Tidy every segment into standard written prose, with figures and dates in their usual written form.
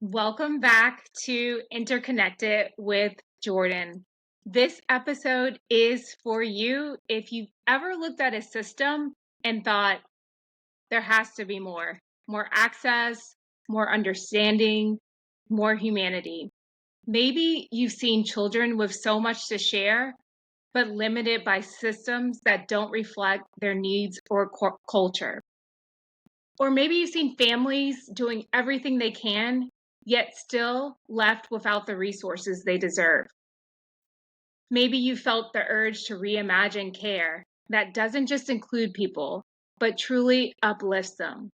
Welcome back to Interconnected with Jordan. This episode is for you if you've ever looked at a system and thought there has to be more access, more understanding, more humanity. Maybe you've seen children with so much to share, but limited by systems that don't reflect their needs or culture. Or maybe you've seen families doing everything they can, yet still left without the resources they deserve. Maybe you felt the urge to reimagine care that doesn't just include people, but truly uplifts them.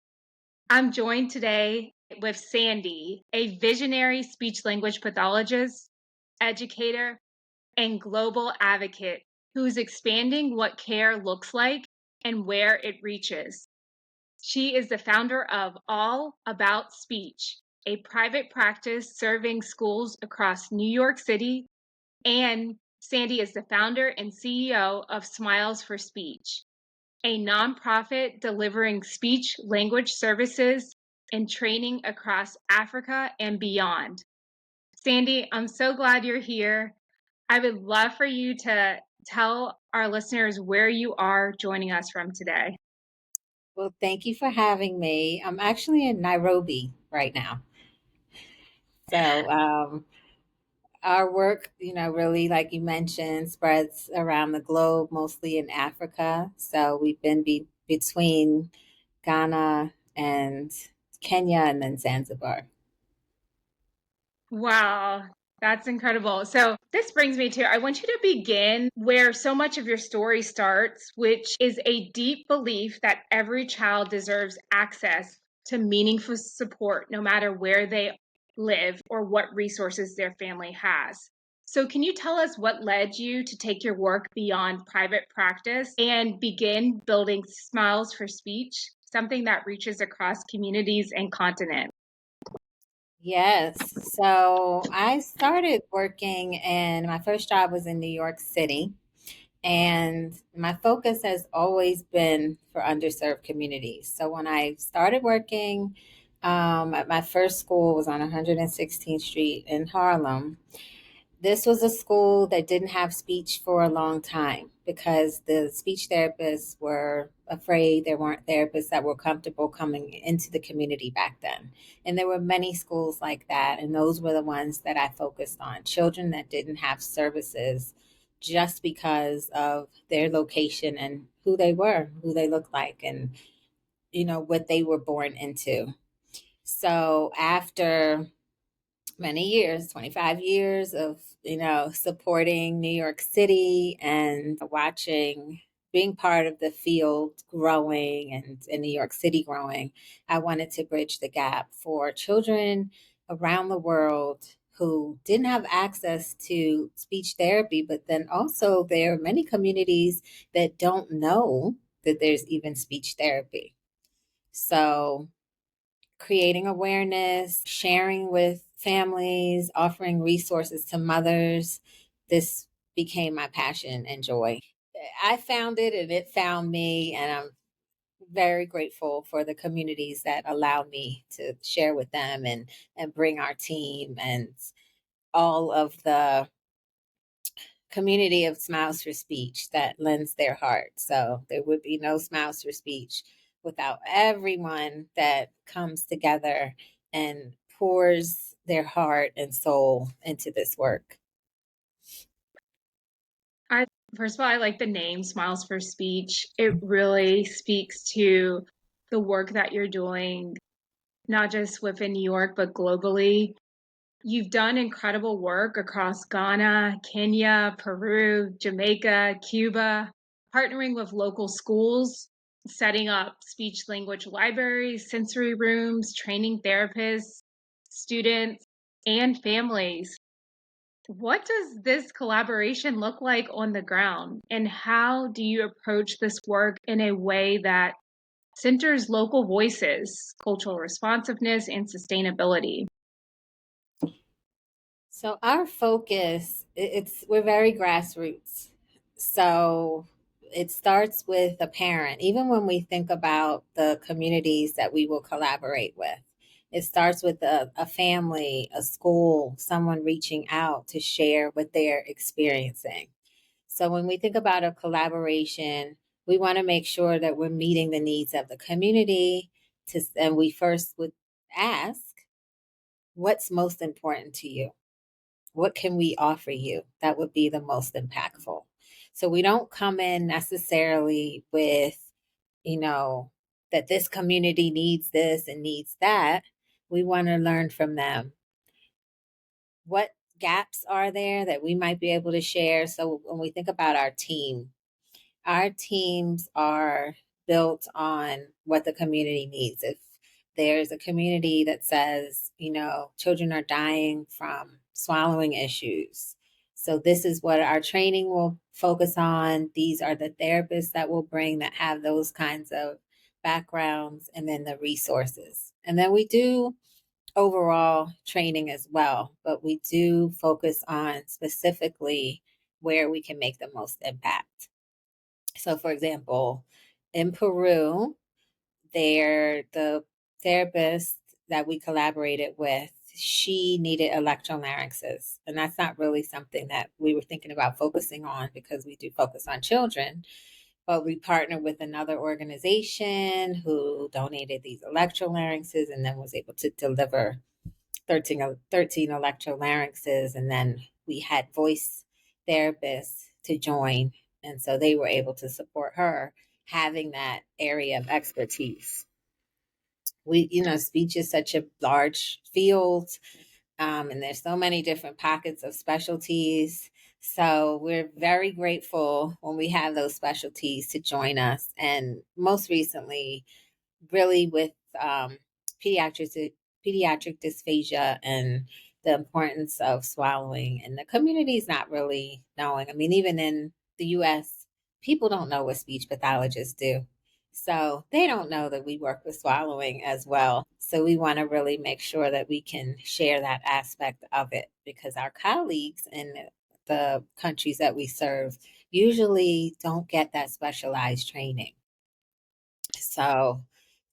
I'm joined today with Sandy, a visionary speech language pathologist, educator, and global advocate who's expanding what care looks like and where it reaches. She is the founder of All About Speech, a private practice serving schools across New York City. And Sandy is the founder and CEO of Smiles for Speech, a nonprofit delivering speech language services and training across Africa and beyond. Sandy, I'm so glad you're here. I would love for you to tell our listeners where you are joining us from today. Well, thank you for having me. I'm actually in Nairobi right now. So, our work, really, like you mentioned, spreads around the globe, mostly in Africa. So, we've been between Ghana and Kenya and then Zanzibar. Wow, that's incredible. So, this brings me to I want you to begin where so much of your story starts, which is a deep belief that every child deserves access to meaningful support, no matter where they live or what resources their family has. So, can you tell us what led you to take your work beyond private practice and begin building Smiles for Speech, something that reaches across communities and continents? Yes. So, I started working, and my first job was in New York City. And my focus has always been for underserved communities. So when I started working at my first school was on 116th Street in Harlem. This was a school that didn't have speech for a long time because the speech therapists were afraid there weren't therapists that were comfortable coming into the community back then. And there were many schools like that. And those were the ones that I focused on, children that didn't have services just because of their location and who they were, who they looked like, and, what they were born into. So after many years, 25 years of, supporting New York City and watching being part of the field growing and in New York City growing, I wanted to bridge the gap for children around the world who didn't have access to speech therapy, but then also there are many communities that don't know that there's even speech therapy. So creating awareness, sharing with families, offering resources to mothers. This became my passion and joy. I found it and it found me, and I'm very grateful for the communities that allow me to share with them and bring our team and all of the community of Smiles for Speech that lends their heart. So there would be no Smiles for Speech without everyone that comes together and pours their heart and soul into this work. I First of all, I like the name Smiles for Speech. It really speaks to the work that you're doing, not just within New York, but globally. You've done incredible work across Ghana, Kenya, Peru, Jamaica, Cuba, partnering with local schools, setting up speech language libraries, sensory rooms, training therapists, students, and families. What does this collaboration look like on the ground? And how do you approach this work in a way that centers local voices, cultural responsiveness, and sustainability? So our focus, we're very grassroots. So it starts with a parent, even when we think about the communities that we will collaborate with. It starts with a family, a school, someone reaching out to share what they're experiencing. So when we think about a collaboration, we want to make sure that we're meeting the needs of the community. And we first would ask, what's most important to you? What can we offer you that would be the most impactful? So we don't come in necessarily with, you know, that this community needs this and needs that. We want to learn from them. What gaps are there that we might be able to share? So when we think about our teams are built on what the community needs. If there's a community that says, children are dying from swallowing issues, so this is what our training will focus on. These are the therapists that we'll bring that have those kinds of backgrounds, and then the resources. And then we do overall training as well, but we do focus on specifically where we can make the most impact. So, for example, in Peru, the therapist that we collaborated with, she needed electrolarynxes. And that's not really something that we were thinking about focusing on, because we do focus on children. But we partnered with another organization who donated these electrolarynxes, and then was able to deliver 13 electrolarynxes. And then we had voice therapists to join. And so they were able to support her having that area of expertise. Speech is such a large field, and there's so many different pockets of specialties. So we're very grateful when we have those specialties to join us. And most recently, really with pediatric dysphagia and the importance of swallowing. And the community is not really knowing. I mean, even in the US, people don't know what speech pathologists do. So they don't know that we work with swallowing as well. So we want to really make sure that we can share that aspect of it, because our colleagues in the countries that we serve usually don't get that specialized training. So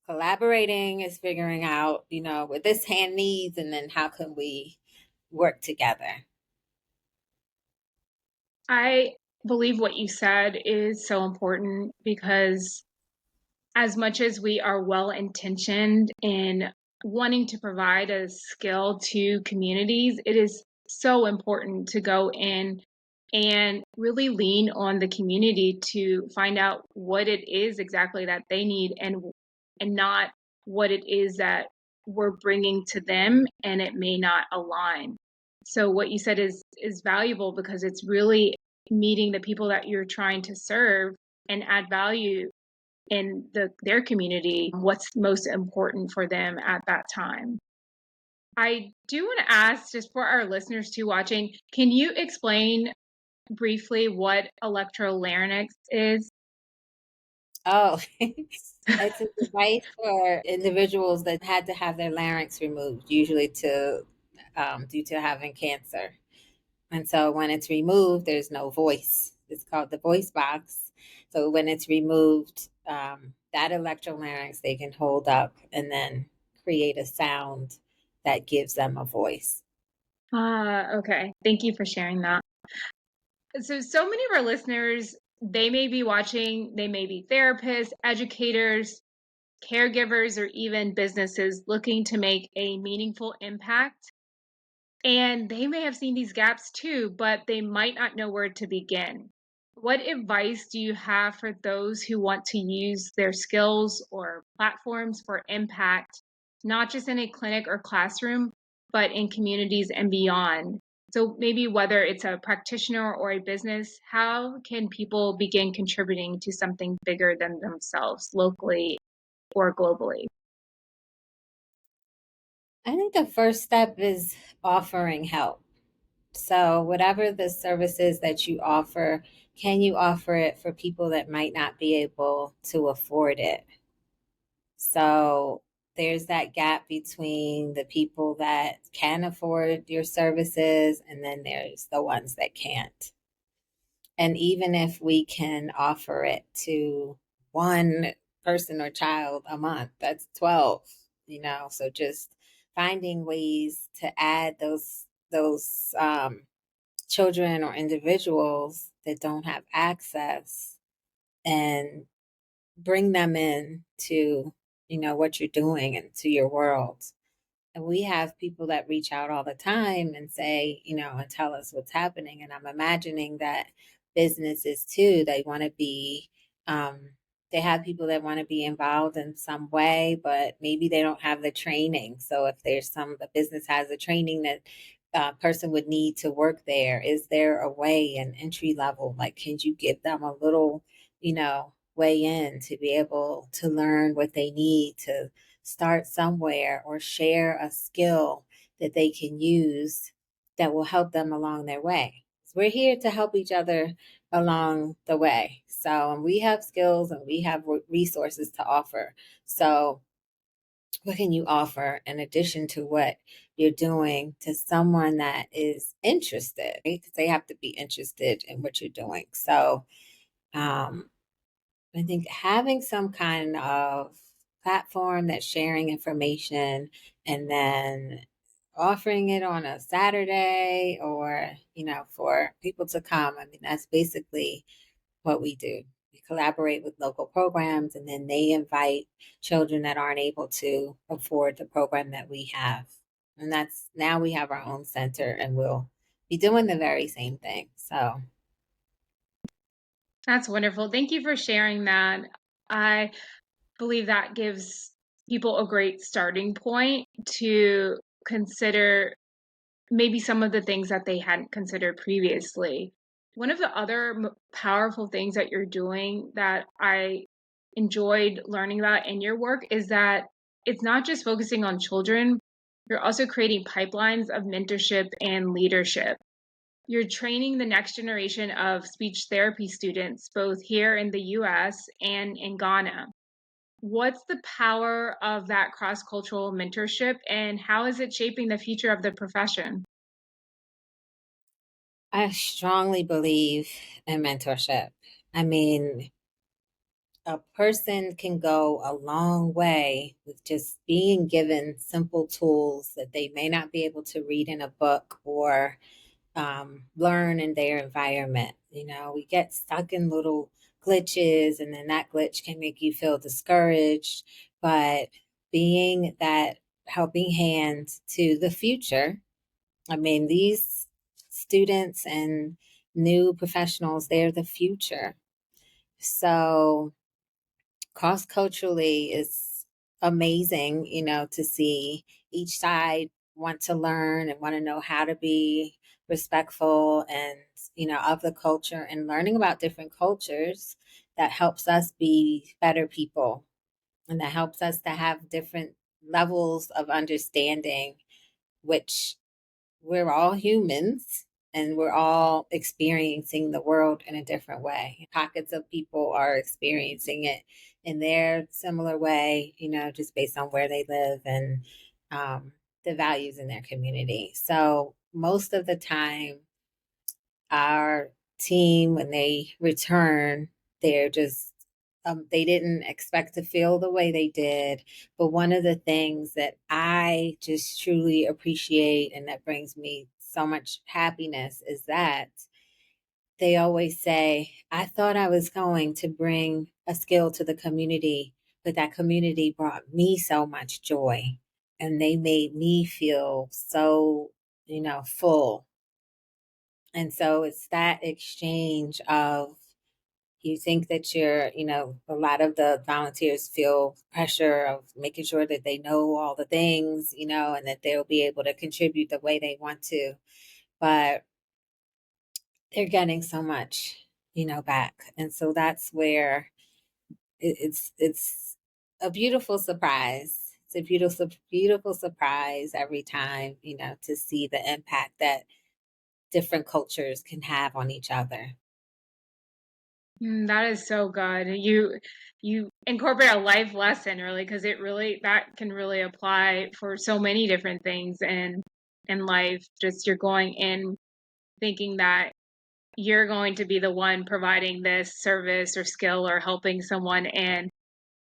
collaborating is figuring out, what this hand needs, and then how can we work together. I believe what you said is so important, because as much as we are well intentioned in wanting to provide a skill to communities, it is so important to go in and really lean on the community to find out what it is exactly that they need, and not what it is that we're bringing to them and it may not align. So what you said is valuable, because it's really meeting the people that you're trying to serve and add value in their community, what's most important for them at that time. I do want to ask, just for our listeners too watching, can you explain briefly what electrolarynx is? Oh, it's a device for individuals that had to have their larynx removed, usually due to having cancer. And so when it's removed, there's no voice. It's called the voice box. So when it's removed, that electrolarynx they can hold up and then create a sound that gives them a voice. Okay. Thank you for sharing that. So many of our listeners, they may be watching, they may be therapists, educators, caregivers, or even businesses looking to make a meaningful impact. And they may have seen these gaps too, but they might not know where to begin. What advice do you have for those who want to use their skills or platforms for impact, not just in a clinic or classroom, but in communities and beyond? So maybe whether it's a practitioner or a business, how can people begin contributing to something bigger than themselves, locally or globally? I think the first step is offering help. So, whatever the services that you offer, can you offer it for people that might not be able to afford it? So, there's that gap between the people that can afford your services, and then there's the ones that can't. And even if we can offer it to one person or child a month, that's 12, so just finding ways to add those children or individuals that don't have access and bring them in to what you're doing and to your world. And we have people that reach out all the time and say, and tell us what's happening. And I'm imagining that businesses too, they want to be, um, they have people that want to be involved in some way, but maybe they don't have the training. So if the business has a training that person would need to work there, is there a way, an entry level? Like, can you give them a little, way in to be able to learn what they need to start somewhere, or share a skill that they can use that will help them along their way. We're here to help each other along the way. So, and we have skills and we have resources to offer. So, what can you offer in addition to what you're doing to someone that is interested? Right? Because they have to be interested in what you're doing. So, um, I think having some kind of platform that's sharing information and then offering it on a Saturday, or, for people to come. I mean, that's basically what we do. We collaborate with local programs, and then they invite children that aren't able to afford the program that we have. And that's now we have our own center, and we'll be doing the very same thing. So That's wonderful. Thank you for sharing that. I believe that gives people a great starting point to consider maybe some of the things that they hadn't considered previously. One of the other powerful things that you're doing that I enjoyed learning about in your work is that it's not just focusing on children, you're also creating pipelines of mentorship and leadership. You're training the next generation of speech therapy students, both here in the US and in Ghana. What's the power of that cross cultural mentorship, and how is it shaping the future of the profession? I strongly believe in mentorship. I mean, a person can go a long way with just being given simple tools that they may not be able to read in a book, or learn in their environment. We get stuck in little glitches, and then that glitch can make you feel discouraged. But being that helping hand to the future, I mean, these students and new professionals, they're the future. So cross culturally is amazing, to see each side want to learn and want to know how to be respectful and, of the culture, and learning about different cultures that helps us be better people, and that helps us to have different levels of understanding, which we're all humans and we're all experiencing the world in a different way. Pockets of people are experiencing it in their similar way, just based on where they live and the values in their community. So most of the time, our team, when they return, they're just they didn't expect to feel the way they did. But one of the things that I just truly appreciate and that brings me so much happiness is that they always say, I thought I was going to bring a skill to the community, but that community brought me so much joy, and they made me feel so, full. And so it's that exchange of, you think that a lot of the volunteers feel pressure of making sure that they know all the things, and that they'll be able to contribute the way they want to. But they're getting so much, back. And so that's where it's a beautiful surprise. It's a beautiful surprise every time, to see the impact that different cultures can have on each other. That is so good. You incorporate a life lesson really, because it really that can really apply for so many different things in life. Just you're going in thinking that you're going to be the one providing this service or skill or helping someone, and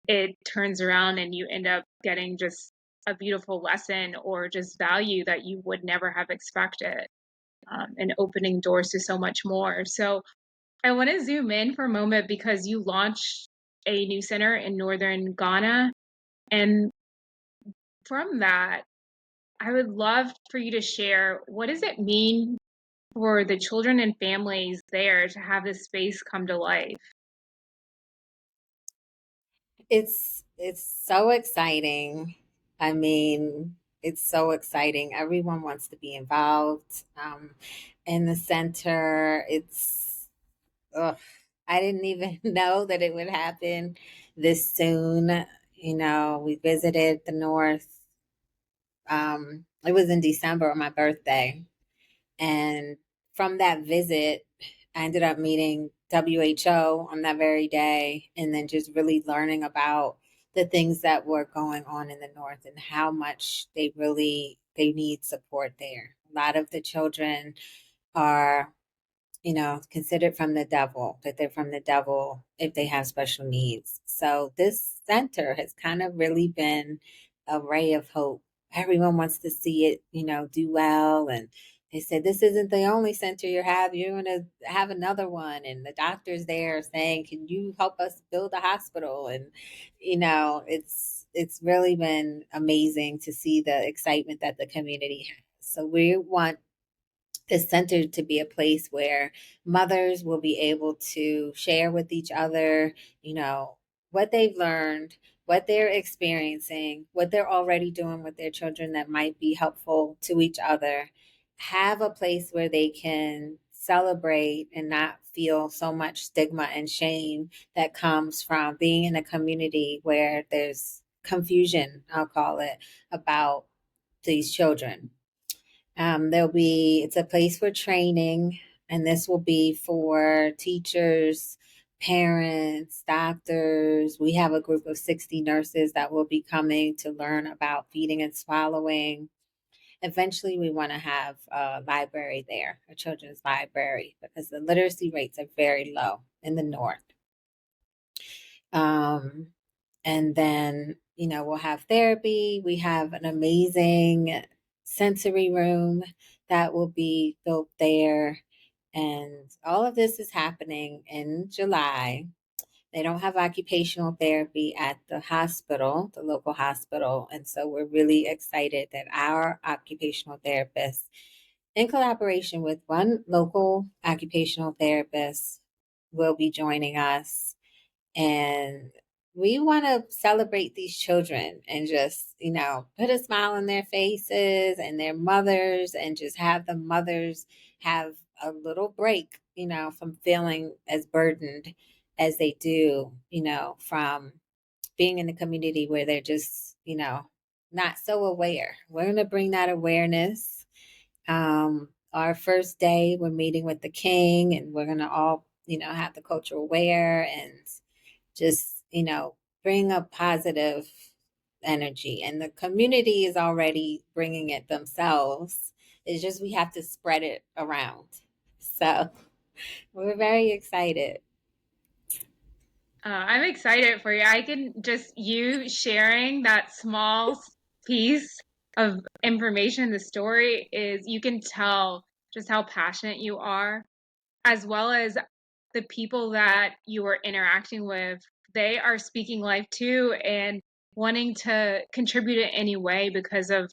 it turns around and you end up getting just a beautiful lesson or just value that you would never have expected, and opening doors to so much more. So I want to zoom in for a moment because you launched a new center in northern Ghana. And from that, I would love for you to share, what does it mean for the children and families there to have this space come to life? It's so exciting. I mean, it's so exciting. Everyone wants to be involved in the center. Ugh, I didn't even know that it would happen this soon. You know, we visited the North. It was in December on my birthday. And from that visit, I ended up meeting WHO on that very day and then just really learning about the things that were going on in the North and how much they need support there. A lot of the children are, you know, considered from the devil, that they're from the devil if they have special needs. So this center has kind of really been a ray of hope. Everyone wants to see it, you know, do well. And they said, this isn't the only center you have. You're going to have another one. And the doctor's there saying, can you help us build a hospital? And, you know, it's really been amazing to see the excitement that the community has. So we want the center to be a place where mothers will be able to share with each other, you know, what they've learned, what they're experiencing, what they're already doing with their children that might be helpful to each other. Have a place where they can celebrate and not feel so much stigma and shame that comes from being in a community where there's confusion, I'll call it, about these children. It's a place for training, and this will be for teachers, parents, doctors. We have a group of 60 nurses that will be coming to learn about feeding and swallowing. Eventually, we want to have a library there, a children's library, because the literacy rates are very low in the North. Um, and then, you know, we'll have therapy. We have an amazing sensory room that will be built there. And all of this is happening in July. They don't have occupational therapy at the hospital, the local hospital. And so we're really excited that our occupational therapist, in collaboration with one local occupational therapist, will be joining us, and we want to celebrate these children and just, you know, put a smile on their faces and their mothers, and just have the mothers have a little break, you know, from feeling as burdened as they do, you know, from being in a community where they're just, you know, not so aware. We're going to bring that awareness. Our first day, we're meeting with the king, and we're going to all, you know, have the cultural wear and just, you know, bring a positive energy. And the community is already bringing it themselves. It's just we have to spread it around. So we're very excited. I'm excited for you. I can just, you sharing that small piece of information, the story is, you can tell just how passionate you are, as well as the people that you are interacting with. They are speaking life too and wanting to contribute in any way because of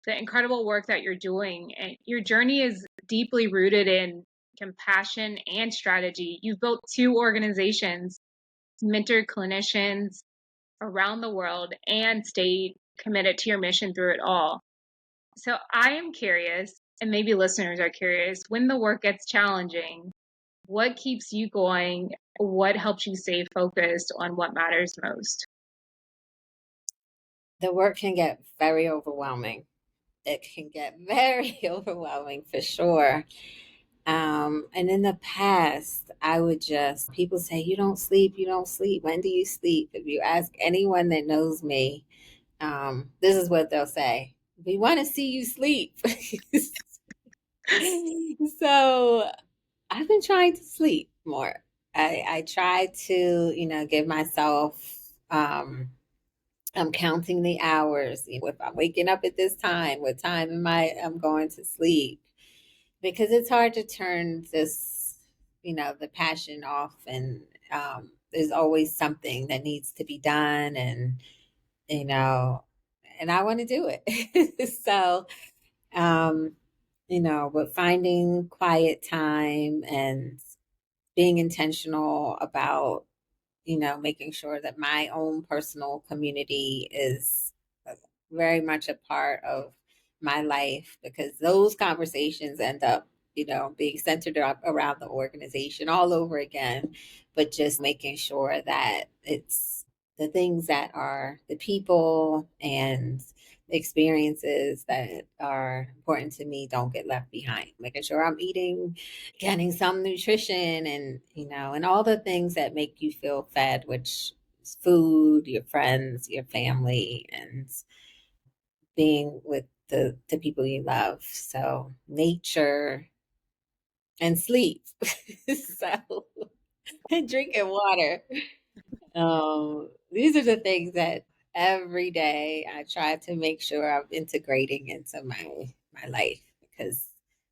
the incredible work that you're doing. And your journey is deeply rooted in compassion and strategy. You've built two organizations, mentored clinicians around the world, and stayed committed to your mission through it all. So I am curious, and maybe listeners are curious, when the work gets challenging, what keeps you going? What helps you stay focused on what matters most? The work can get very overwhelming. It can get very overwhelming for sure. And in the past, I would just, people say, you don't sleep, you don't sleep. When do you sleep? If you ask anyone that knows me, this is what they'll say. We want to see you sleep. So I've been trying to sleep more. I try to, you know, give myself I'm counting the hours. If I'm waking up at this time, what time I'm going to sleep? Because it's hard to turn this, the passion off, and there's always something that needs to be done, and you know, and I want to do it. So, um, but finding quiet time and being intentional about, making sure that my own personal community is very much a part of my life, because those conversations end up, being centered around the organization all over again. But just making sure that it's the things that are the people and experiences that are important to me don't get left behind. Making sure I'm eating, getting some nutrition, and and all the things that make you feel fed, which is food, your friends, your family, and being with the people you love. So nature and sleep. So and drinking water. These are the things that every day I try to make sure I'm integrating into my life, because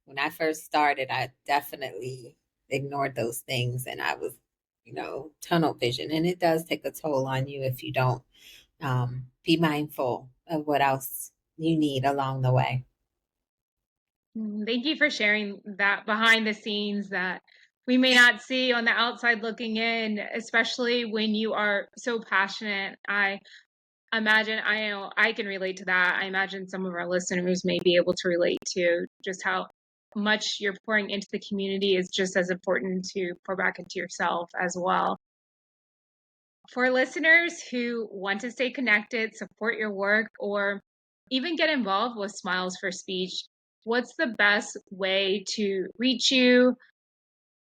when I first started, I definitely ignored those things, and I was, tunnel vision, and it does take a toll on you if you don't be mindful of what else you need along the way. Thank you for sharing that behind the scenes that we may not see on the outside looking in, especially when you are so passionate. I imagine, I know I can relate to that. I imagine some of our listeners may be able to relate to just how much you're pouring into the community is just as important to pour back into yourself as well. For listeners who want to stay connected, support your work, or even get involved with Smiles for Speech, what's the best way to reach you?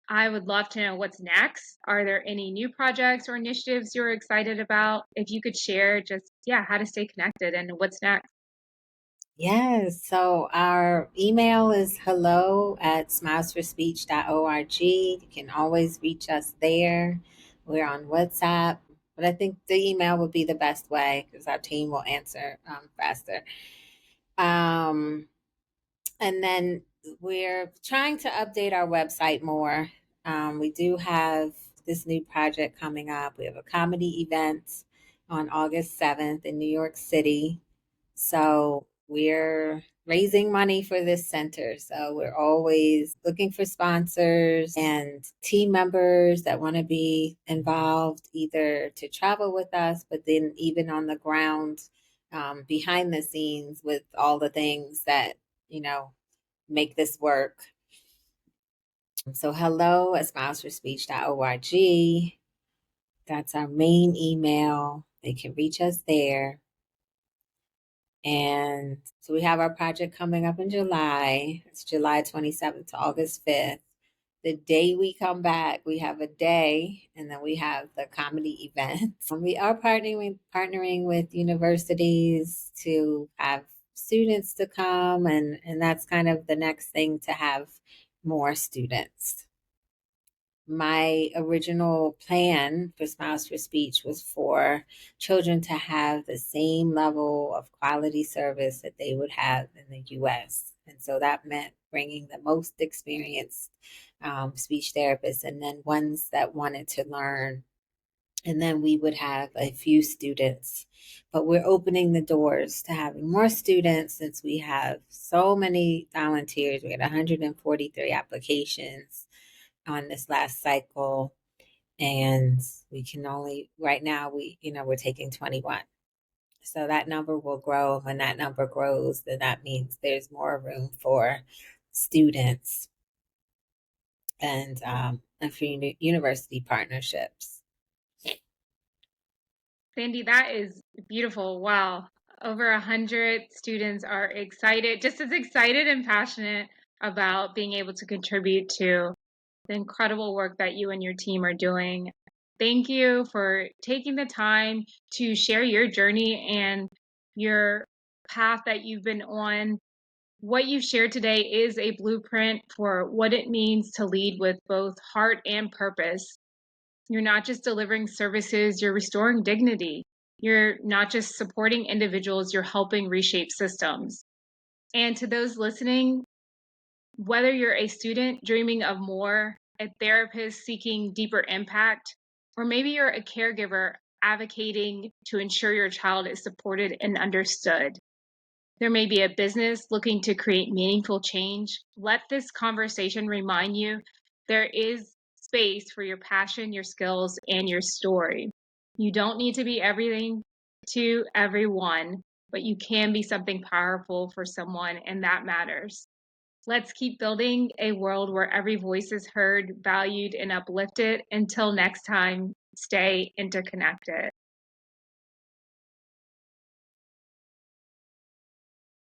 I would love to know what's next. Are there any new projects or initiatives you're excited about? If you could share just, yeah, how to stay connected and what's next. Yes. So our email is hello@smilesforspeech.org. You can always reach us there. We're on WhatsApp, but I think the email would be the best way because our team will answer faster. Um, and then we're trying to update our website more. We do have this new project coming up. We have a comedy event on August 7th in New York City. So we're raising money for this center. So we're always looking for sponsors and team members that want to be involved, either to travel with us, but then even on the ground, behind the scenes with all the things that, make this work. So hello@smilesforspeech.org. That's our main email. They can reach us there. And so we have our project coming up in July. It's July 27th to August 5th. The day we come back, we have a day, and then we have the comedy event. We are partnering with universities to have students to come, and that's kind of the next thing, to have more students. My original plan for Smiles for Speech was for children to have the same level of quality service that they would have in the US. And so that meant bringing the most experienced speech therapists, and then ones that wanted to learn. And then we would have a few students. But we're opening the doors to having more students since we have so many volunteers. We had 143 applications on this last cycle, and we can only, right now, we're taking 21. So that number will grow. When that number grows, then that means there's more room for students and for university partnerships. Sandy, that is beautiful. Wow. Over 100 students are excited, just as excited and passionate about being able to contribute to the incredible work that you and your team are doing. Thank you for taking the time to share your journey and your path that you've been on. What you've shared today is a blueprint for what it means to lead with both heart and purpose. You're not just delivering services, you're restoring dignity. You're not just supporting individuals, you're helping reshape systems. And to those listening, whether you're a student dreaming of more, a therapist seeking deeper impact, or maybe you're a caregiver advocating to ensure your child is supported and understood, there may be a business looking to create meaningful change. Let this conversation remind you there is space for your passion, your skills, and your story. You don't need to be everything to everyone, but you can be something powerful for someone, and that matters. Let's keep building a world where every voice is heard, valued, and uplifted. Until next time, stay interconnected.